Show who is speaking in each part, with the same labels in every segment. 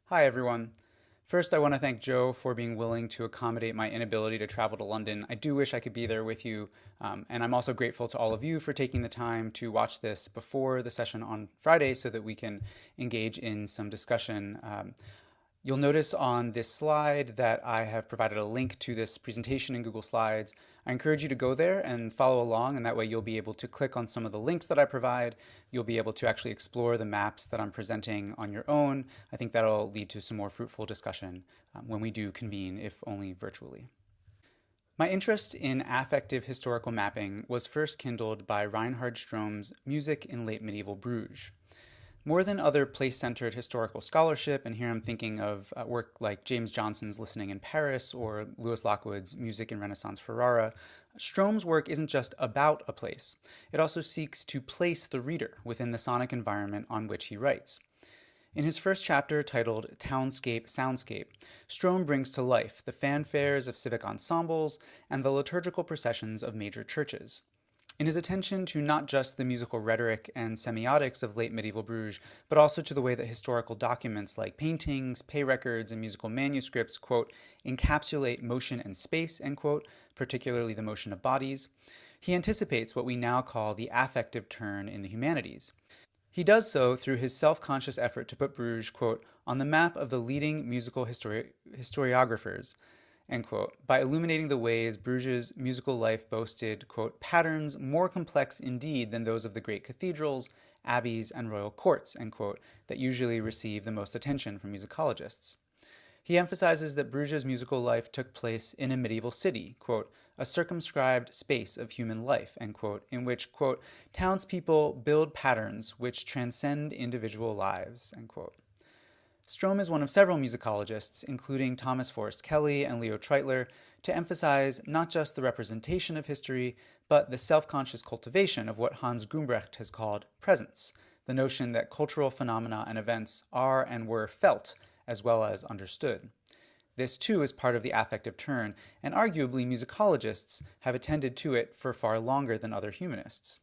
Speaker 1: Hi, everyone. First, I want to thank Joe for being willing to accommodate my inability to travel to London. I do wish I could be there with you, and I'm also grateful to all of you for taking the time to watch this before the session on Friday so that we can engage in some discussion. You'll notice on this slide that I have provided a link to this presentation in Google Slides. I encourage you to go there and follow along, and that way you'll be able to click on some of the links that I provide. You'll be able to actually explore the maps that I'm presenting on your own. I think that'll lead to some more fruitful discussion when we do convene, if only virtually. My interest in affective historical mapping was first kindled by Reinhard Strohm's Music in Late Medieval Bruges. More than other place-centered historical scholarship, and here I'm thinking of work like James Johnson's Listening in Paris or Lewis Lockwood's Music in Renaissance Ferrara, Strohm's work isn't just about a place. It also seeks to place the reader within the sonic environment on which he writes. In his first chapter, titled Townscape Soundscape, Strohm brings to life the fanfares of civic ensembles and the liturgical processions of major churches. In his attention to not just the musical rhetoric and semiotics of late medieval Bruges, but also to the way that historical documents like paintings, pay records, and musical manuscripts, quote, encapsulate motion and space, end quote, particularly the motion of bodies, he anticipates what we now call the affective turn in the humanities. He does so through his self-conscious effort to put Bruges, quote, on the map of the leading musical historiographers, end quote, by illuminating the ways Bruges' musical life boasted, quote, patterns more complex indeed than those of the great cathedrals, abbeys, and royal courts, end quote, that usually receive the most attention from musicologists. He emphasizes that Bruges' musical life took place in a medieval city, quote, a circumscribed space of human life, end quote, in which, quote, townspeople build patterns which transcend individual lives, end quote. Strohm is one of several musicologists, including Thomas Forrest Kelly and Leo Treitler, to emphasize not just the representation of history, but the self-conscious cultivation of what Hans Gumbrecht has called presence, the notion that cultural phenomena and events are and were felt as well as understood. This, too, is part of the affective turn, and arguably musicologists have attended to it for far longer than other humanists.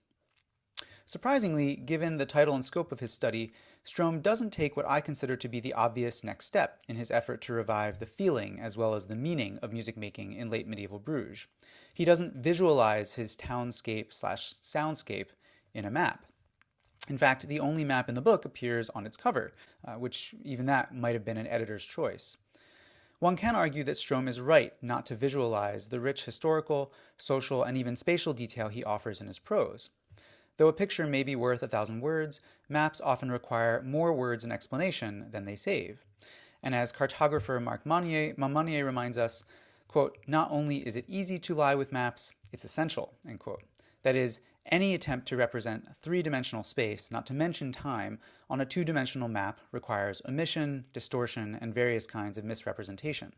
Speaker 1: Surprisingly, given the title and scope of his study, Strohm doesn't take what I consider to be the obvious next step in his effort to revive the feeling as well as the meaning of music making in late medieval Bruges. He doesn't visualize his townscape/soundscape in a map. In fact, the only map in the book appears on its cover, which even that might have been an editor's choice. One can argue that Strohm is right not to visualize the rich historical, social, and even spatial detail he offers in his prose. Though a picture may be worth 1,000 words, maps often require more words and explanation than they save. And as cartographer Marc Monnier reminds us, quote, not only is it easy to lie with maps, it's essential, end quote. That is, any attempt to represent three-dimensional space, not to mention time, on a two-dimensional map requires omission, distortion, and various kinds of misrepresentation.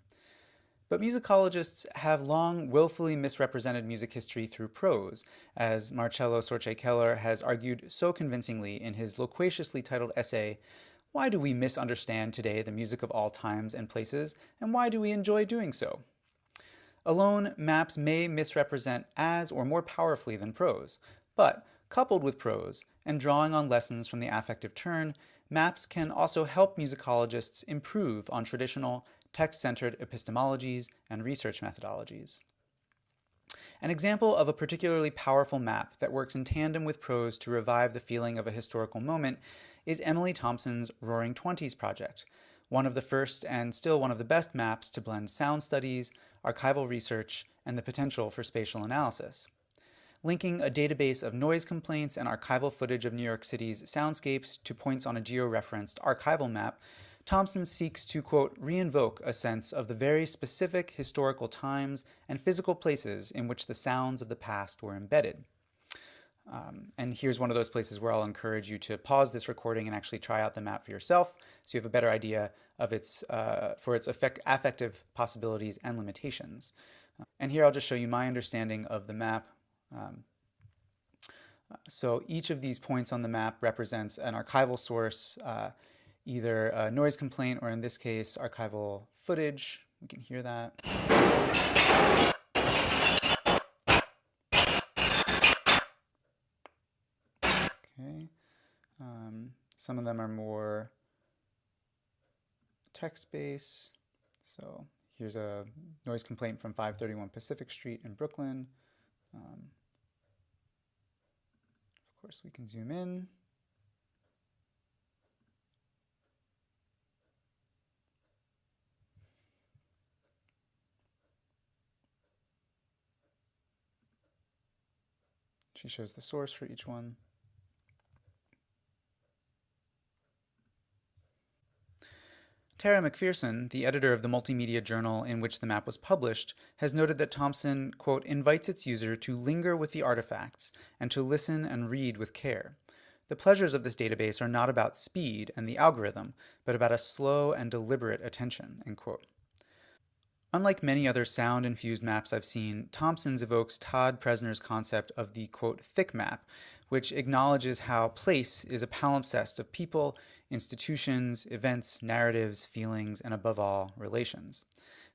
Speaker 1: But musicologists have long willfully misrepresented music history through prose, as Marcello Sorce-Keller has argued so convincingly in his loquaciously titled essay, Why Do We Misunderstand Today the Music of All Times and Places, and Why Do We Enjoy Doing So? Alone, maps may misrepresent as or more powerfully than prose, but coupled with prose and drawing on lessons from the affective turn, maps can also help musicologists improve on traditional text-centered epistemologies and research methodologies. An example of a particularly powerful map that works in tandem with prose to revive the feeling of a historical moment is Emily Thompson's Roaring Twenties project, one of the first and still one of the best maps to blend sound studies, archival research, and the potential for spatial analysis. Linking a database of noise complaints and archival footage of New York City's soundscapes to points on a geo-referenced archival map, Thompson seeks to, quote, reinvoke a sense of the very specific historical times and physical places in which the sounds of the past were embedded. And here's one of those places where I'll encourage you to pause this recording and actually try out the map for yourself so you have a better idea of its affective possibilities and limitations. And here I'll just show you my understanding of the map. So each of these points on the map represents an archival source, either a noise complaint or in this case, archival footage. We can hear that. Okay. Some of them are more text base. So here's a noise complaint from 531 Pacific Street in Brooklyn. Of course, we can zoom in. She shows the source for each one. Tara McPherson, the editor of the multimedia journal in which the map was published, has noted that Thompson, quote, invites its user to linger with the artifacts and to listen and read with care. The pleasures of this database are not about speed and the algorithm, but about a slow and deliberate attention, end quote. Unlike many other sound-infused maps I've seen, Thompson's evokes Todd Presner's concept of the, quote, thick map, which acknowledges how place is a palimpsest of people, institutions, events, narratives, feelings, and above all, relations.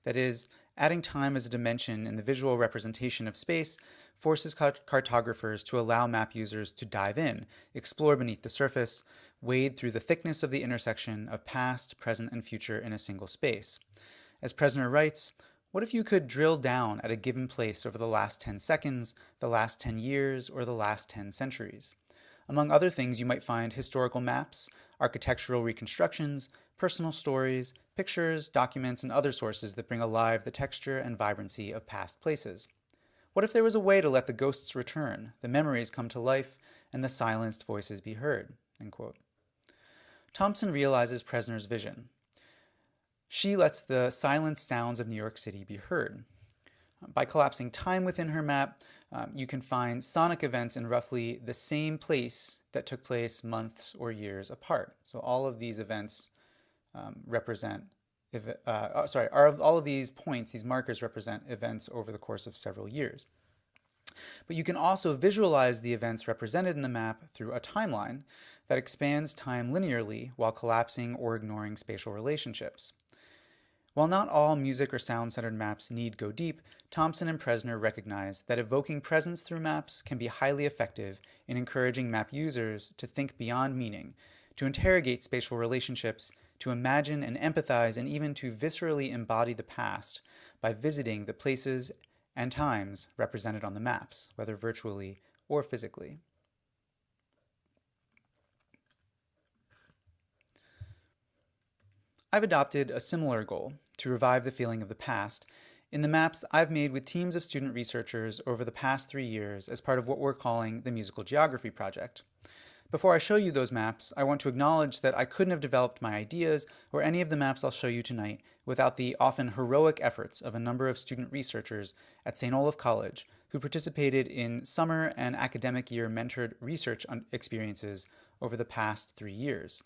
Speaker 1: That is, adding time as a dimension in the visual representation of space forces cartographers to allow map users to dive in, explore beneath the surface, wade through the thickness of the intersection of past, present, and future in a single space. As Presner writes, what if you could drill down at a given place over the last 10 seconds, the last 10 years, or the last 10 centuries? Among other things, you might find historical maps, architectural reconstructions, personal stories, pictures, documents, and other sources that bring alive the texture and vibrancy of past places. What if there was a way to let the ghosts return, the memories come to life, and the silenced voices be heard? End quote. Thompson realizes Presner's vision. She lets the silenced sounds of New York City be heard. By collapsing time within her map, you can find sonic events in roughly the same place that took place months or years apart. So all of these events all of these points, these markers represent events over the course of several years. But you can also visualize the events represented in the map through a timeline that expands time linearly while collapsing or ignoring spatial relationships. While not all music or sound-centered maps need go deep, Thompson and Presner recognize that evoking presence through maps can be highly effective in encouraging map users to think beyond meaning, to interrogate spatial relationships, to imagine and empathize, and even to viscerally embody the past by visiting the places and times represented on the maps, whether virtually or physically. I've adopted a similar goal to revive the feeling of the past in the maps I've made with teams of student researchers over the past 3 years as part of what we're calling the Musical Geography Project. Before I show you those maps, I want to acknowledge that I couldn't have developed my ideas or any of the maps I'll show you tonight without the often heroic efforts of a number of student researchers at St. Olaf College who participated in summer and academic year mentored research experiences over the past 3 years.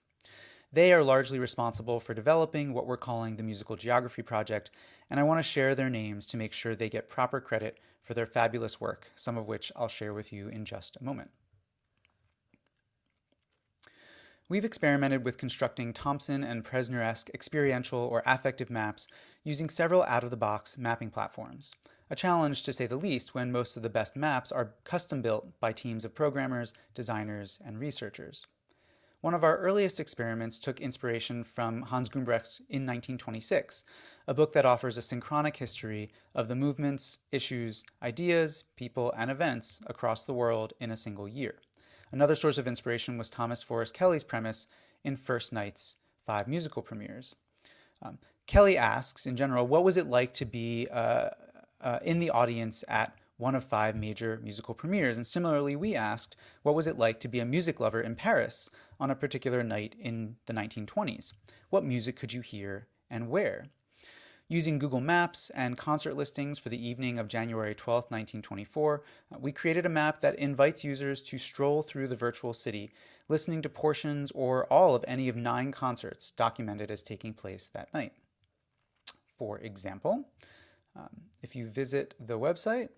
Speaker 1: They are largely responsible for developing what we're calling the Musical Geography Project, and I want to share their names to make sure they get proper credit for their fabulous work, some of which I'll share with you in just a moment. We've experimented with constructing Thompson and Presner-esque experiential or affective maps using several out-of-the-box mapping platforms. A challenge, to say the least, when most of the best maps are custom-built by teams of programmers, designers, and researchers. One of our earliest experiments took inspiration from Hans Gumbrecht's In 1926, a book that offers a synchronic history of the movements, issues, ideas, people, and events across the world in a single year. Another source of inspiration was Thomas Forrest Kelly's premise in First Night's 5 musical premieres. Kelly asks, in general, what was it like to be in the audience at one of 5 major musical premieres? And similarly, we asked, what was it like to be a music lover in Paris on a particular night in the 1920s? What music could you hear and where? Using Google Maps and concert listings for the evening of January 12, 1924, we created a map that invites users to stroll through the virtual city, listening to portions or all of any of 9 concerts documented as taking place that night. For example, if you visit the website,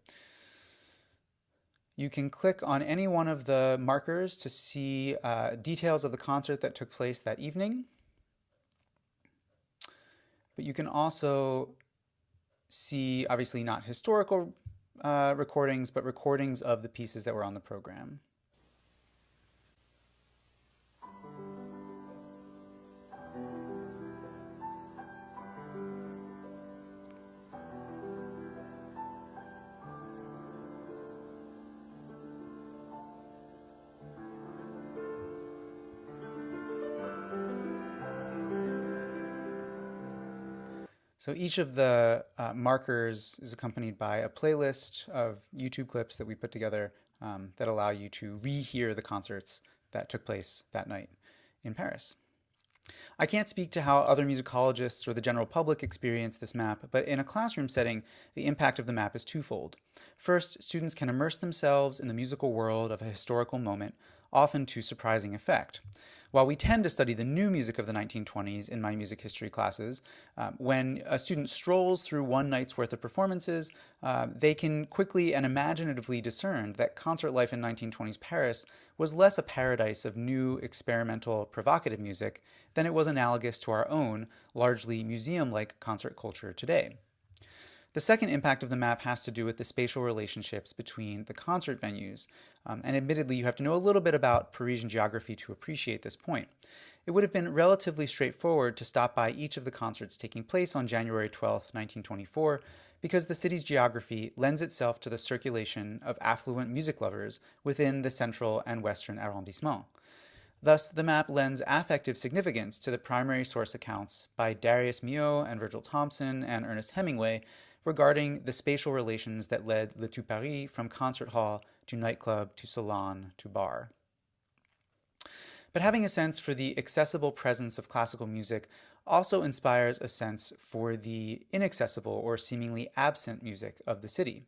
Speaker 1: you can click on any one of the markers to see details of the concert that took place that evening. But you can also see, obviously not historical recordings, but recordings of the pieces that were on the program. So each of the markers is accompanied by a playlist of YouTube clips that we put together that allow you to rehear the concerts that took place that night in Paris. I can't speak to how other musicologists or the general public experience this map, but in a classroom setting, the impact of the map is twofold. First, students can immerse themselves in the musical world of a historical moment, often to surprising effect. While we tend to study the new music of the 1920s in my music history classes, when a student strolls through one night's worth of performances, they can quickly and imaginatively discern that concert life in 1920s Paris was less a paradise of new, experimental, provocative music than it was analogous to our own, largely museum-like concert culture today. The second impact of the map has to do with the spatial relationships between the concert venues. And admittedly, you have to know a little bit about Parisian geography to appreciate this point. It would have been relatively straightforward to stop by each of the concerts taking place on January 12, 1924, because the city's geography lends itself to the circulation of affluent music lovers within the central and western arrondissement. Thus, the map lends affective significance to the primary source accounts by Darius Milhaud and Virgil Thomson and Ernest Hemingway regarding the spatial relations that led Le Tout Paris from concert hall to nightclub to salon to bar. But having a sense for the accessible presence of classical music also inspires a sense for the inaccessible or seemingly absent music of the city.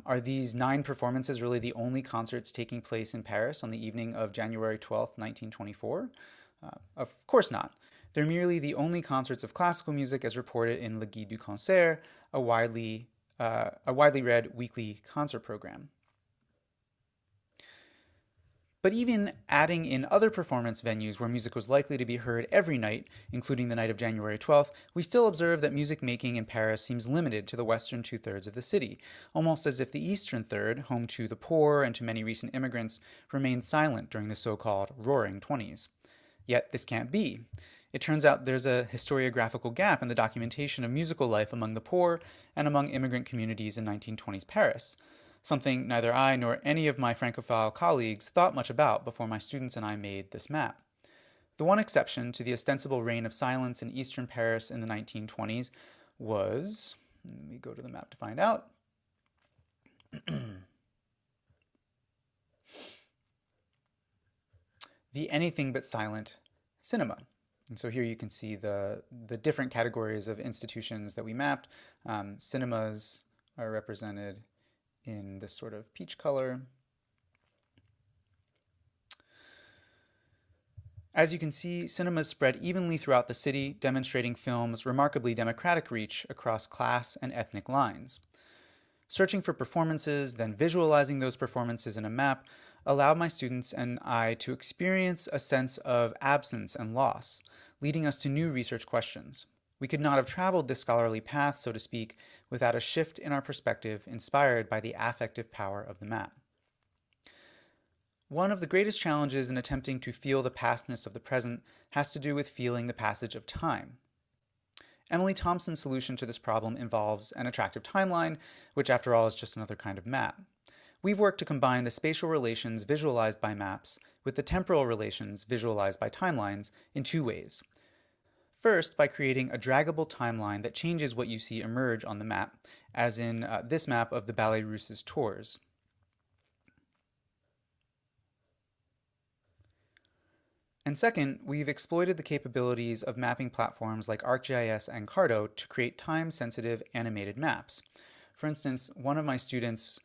Speaker 1: Are these 9 performances really the only concerts taking place in Paris on the evening of January 12th, 1924? Of course not. They're merely the only concerts of classical music as reported in Le Guide du Concert, a widely read weekly concert program. But even adding in other performance venues where music was likely to be heard every night, including the night of January 12th, we still observe that music making in Paris seems limited to the western 2/3 of the city, almost as if the eastern third, home to the poor and to many recent immigrants, remained silent during the so-called Roaring Twenties. Yet this can't be. It turns out there's a historiographical gap in the documentation of musical life among the poor and among immigrant communities in 1920s Paris, something neither I nor any of my Francophile colleagues thought much about before my students and I made this map. The one exception to the ostensible reign of silence in eastern Paris in the 1920s was, let me go to the map to find out, the anything but silent cinema. And so here you can see the different categories of institutions that we mapped. Cinemas are represented in this sort of peach color. As you can see, cinemas spread evenly throughout the city, demonstrating film's remarkably democratic reach across class and ethnic lines. Searching for performances, then visualizing those performances in a map, allowed my students and I to experience a sense of absence and loss, leading us to new research questions. We could not have traveled this scholarly path, so to speak, without a shift in our perspective inspired by the affective power of the map. One of the greatest challenges in attempting to feel the pastness of the present has to do with feeling the passage of time. Emily Thompson's solution to this problem involves an attractive timeline, which after all is just another kind of map. We've worked to combine the spatial relations visualized by maps with the temporal relations visualized by timelines in 2 ways. First, by creating a draggable timeline that changes what you see emerge on the map, as in this map of the Ballet Russe's tours. And second, we've exploited the capabilities of mapping platforms like ArcGIS and Carto to create time-sensitive animated maps. For instance, one of my students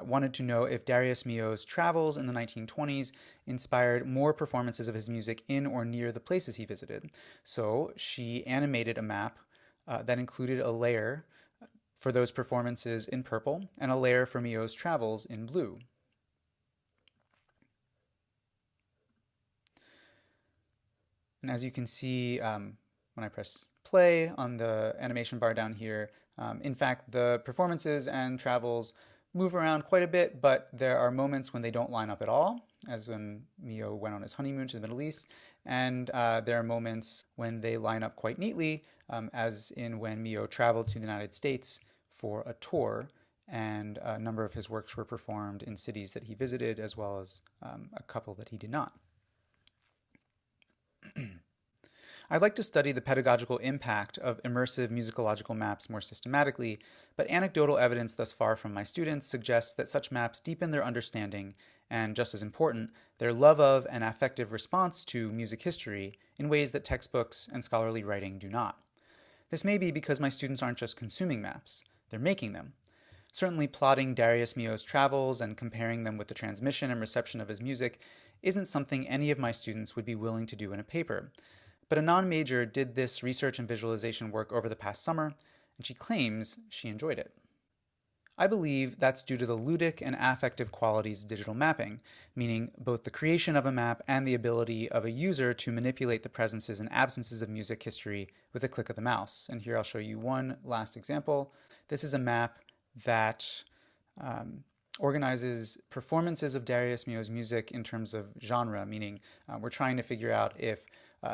Speaker 1: wanted to know if Darius Milhaud's travels in the 1920s inspired more performances of his music in or near the places he visited. So she animated a map that included a layer for those performances in purple and a layer for Milhaud's travels in blue. And as you can see, when I press play on the animation bar down here, in fact, the performances and travels move around quite a bit, but there are moments when they don't line up at all, as when Milhaud went on his honeymoon to the Middle East, and there are moments when they line up quite neatly, as in when Milhaud traveled to the United States for a tour, and a number of his works were performed in cities that he visited, as well as a couple that he did not. I'd like to study the pedagogical impact of immersive musicological maps more systematically, but anecdotal evidence thus far from my students suggests that such maps deepen their understanding and, just as important, their love of and affective response to music history in ways that textbooks and scholarly writing do not. This may be because my students aren't just consuming maps, they're making them. Certainly, plotting Darius Milhaud's travels and comparing them with the transmission and reception of his music isn't something any of my students would be willing to do in a paper. But a non-major did this research and visualization work over the past summer, and she claims she enjoyed it. I believe that's due to the ludic and affective qualities of digital mapping, meaning both the creation of a map and the ability of a user to manipulate the presences and absences of music history with a click of the mouse. And here I'll show you one last example. This is a map that organizes performances of Darius Milhaud's music in terms of genre, meaning we're trying to figure out if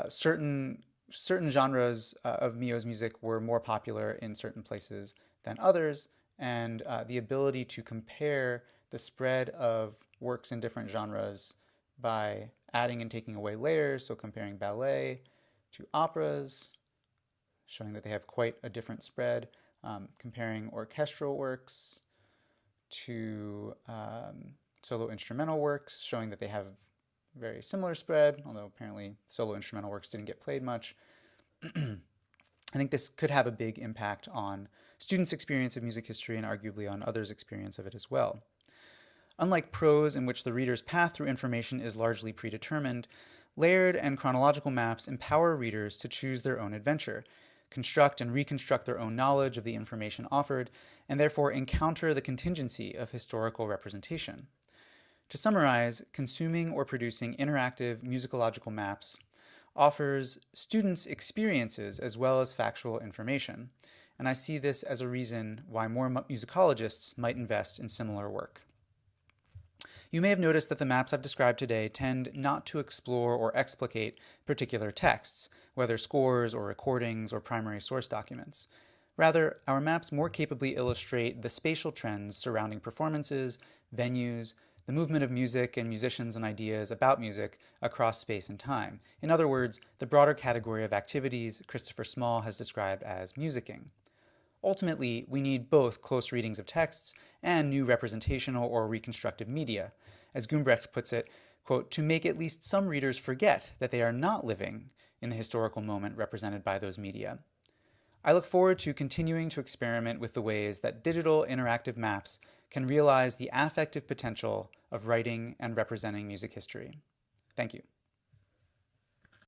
Speaker 1: certain genres of Milhaud's music were more popular in certain places than others, and the ability to compare the spread of works in different genres by adding and taking away layers, so comparing ballet to operas, showing that they have quite a different spread, comparing orchestral works to solo instrumental works, showing that they have very similar spread, although apparently solo instrumental works didn't get played much. I think this could have a big impact on students' experience of music history and arguably on others' experience of it as well. Unlike prose, in which the reader's path through information is largely predetermined, layered and chronological maps empower readers to choose their own adventure, construct and reconstruct their own knowledge of the information offered, and therefore encounter the contingency of historical representation. To summarize, consuming or producing interactive musicological maps offers students experiences as well as factual information, and I see this as a reason why more musicologists might invest in similar work. You may have noticed that the maps I've described today tend not to explore or explicate particular texts, whether scores or recordings or primary source documents. Rather, our maps more capably illustrate the spatial trends surrounding performances, venues, the movement of music and musicians and ideas about music across space and time. In other words, the broader category of activities Christopher Small has described as musicking. Ultimately, we need both close readings of texts and new representational or reconstructive media. As Gumbrecht puts it, quote, to make at least some readers forget that they are not living in the historical moment represented by those media. I look forward to continuing to experiment with the ways that digital interactive maps can realize the affective potential of writing and representing music history. Thank you.